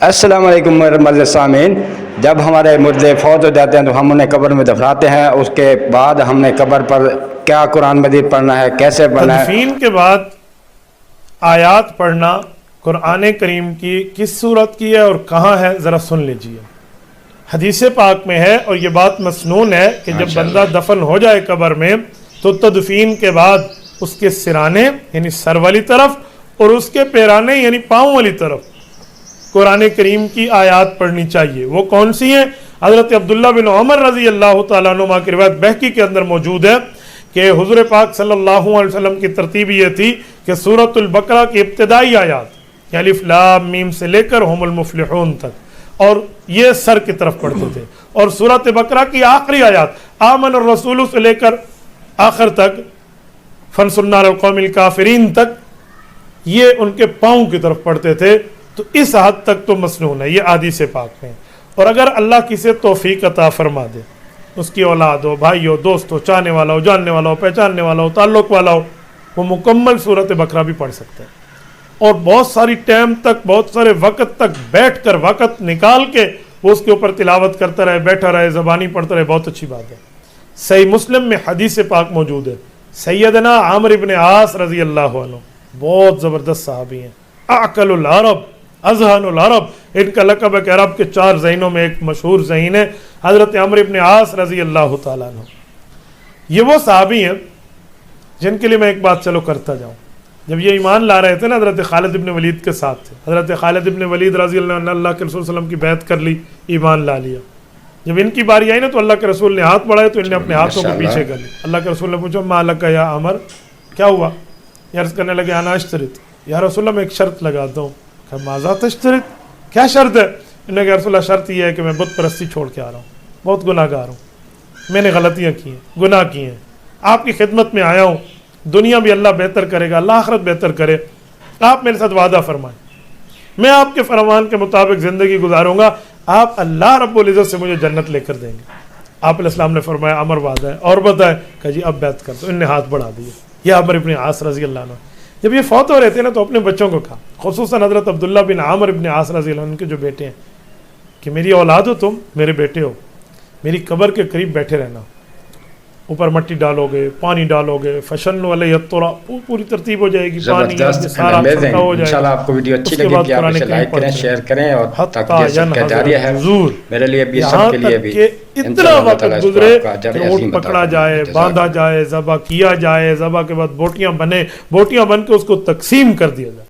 السلام علیکم مرد سامعین، جب ہمارے مردے فوت ہو جاتے ہیں تو ہم انہیں قبر میں دفناتے ہیں. اس کے بعد ہم نے قبر پر کیا قرآن مجید پڑھنا ہے، کیسے پڑھنا ہے؟ تدفین کے بعد آیات پڑھنا قرآن کریم کی کس صورت کی ہے اور کہاں ہے، ذرا سن لیجئے. حدیث پاک میں ہے اور یہ بات مسنون ہے کہ جب بندہ دفن ہو جائے قبر میں تو تدفین کے بعد اس کے سرانے یعنی سر والی طرف اور اس کے پیرانے یعنی پاؤں والی طرف قرآن کریم کی آیات پڑھنی چاہیے. وہ کون سی ہیں؟ حضرت عبداللہ بن عمر رضی اللہ تعالیٰ عنہ کی روایت بہقی کے اندر موجود ہے کہ حضور پاک صلی اللہ علیہ وسلم کی ترتیب یہ تھی کہ سورۃ البقرہ کی ابتدائی آیات الف لام میم سے لے کر ہم المفلحون تک اور یہ سر کی طرف پڑھتے تھے، اور سورۃ بقرہ کی آخری آیات آمن الرسول سے لے کر آخر تک فانصرنا علی القوم الکافرین تک یہ ان کے پاؤں کی طرف پڑھتے تھے. تو اس حد تک تو مسنون ہے، یہ حدیث پاک میں. اور اگر اللہ کسی توفیق عطا فرما دے، اس کی اولاد ہو، بھائی ہو، دوست ہو، چاہنے والا ہو، جاننے والا ہو، پہچاننے والا ہو، تعلق والا ہو، وہ مکمل سورۃ بقرہ بھی پڑھ سکتے ہیں. اور بہت ساری ٹائم تک، بہت سارے وقت تک بیٹھ کر وقت نکال کے وہ اس کے اوپر تلاوت کرتا رہے، بیٹھا رہے، زبانی پڑھتا رہے، بہت اچھی بات ہے. صحیح مسلم میں حدیث پاک موجود ہے. سیدنا عامر بن عاص رضی اللہ عنہ بہت زبردست صحابی ہیں، اعقل العرب اذہان العرب، ان کا لقب ہے کہ عرب کے 4 ذہینوں میں ایک مشہور ذہین ہے حضرت عمرو بن عاص رضی اللہ تعالیٰ عنہ. یہ وہ صحابی ہیں جن کے لیے میں ایک بات چلو کرتا جاؤں. جب یہ ایمان لا رہے تھے نا، حضرت خالد ابن ولید کے ساتھ تھے. حضرت خالد ابن ولید رضی اللہ عنہ اللہ کے رسول صلی اللہ علیہ وسلم کی بیعت کر لی، ایمان لا لیا. جب ان کی باری آئی نا تو اللہ کے رسول نے ہاتھ بڑھائے تو ان نے اپنے ہاتھوں کو پیچھے کر لی. اللہ کے رسول نے پوچھا ما لک یا عمر، کیا ہوا؟ یہ عرض کرنے لگے انا اشترط، یا رسول اللہ میں ایک شرط لگاتا ہوں. کہ ماذا تشترط، کیا شرط ہے؟ انہوں نے کہا رسول اللہ شرط یہ ہے کہ میں بت پرستی چھوڑ کے آ رہا ہوں، بہت گناہ گار ہوں، میں نے غلطیاں کی ہیں، گناہ کیے ہیں، آپ کی خدمت میں آیا ہوں، دنیا بھی اللہ بہتر کرے گا، اللہ آخرت بہتر کرے، آپ میرے ساتھ وعدہ فرمائیں، میں آپ کے فرمان کے مطابق زندگی گزاروں گا، آپ اللہ رب العزت سے مجھے جنت لے کر دیں گے. آپ علیہ السلام نے فرمایا عمر وعدہ ہے، اور بتائے کہ جی اب بیعت کر دو. ان نے ہاتھ بڑھا دیے. یہ عمر ابن عاص رضی اللہ عنہ جب یہ فوت ہو رہے تھے نا تو اپنے بچوں کو کہا، خصوصاً حضرت عبداللہ بن عامر ابن عاص رضی اللہ عنہ کے جو بیٹے ہیں، کہ میری اولاد ہو تم، میرے بیٹے ہو، میری قبر کے قریب بیٹھے رہنا، اوپر مٹی ڈالو گے، پانی ڈالو گے، فشن علیہ التراب، پوری ترتیب ہو جائے گی، پانی سارا اکٹھا ہو جائے گا. انشاءاللہ آپ کو ویڈیو اچھی لگے گی آپ اسے لائک کریں، شیئر کریں، اور تاکہ صدقہ جاریہ ہے میرے لیے بھی، سب کے لیے بھی. اتنا وقت گزرے کہ اونٹ پکڑا جائے، باندھا جائے، ذبح کیا جائے، ذبح کے بعد بوٹیاں بنے، بوٹیاں بن کے اس کو تقسیم کر دیا جائے.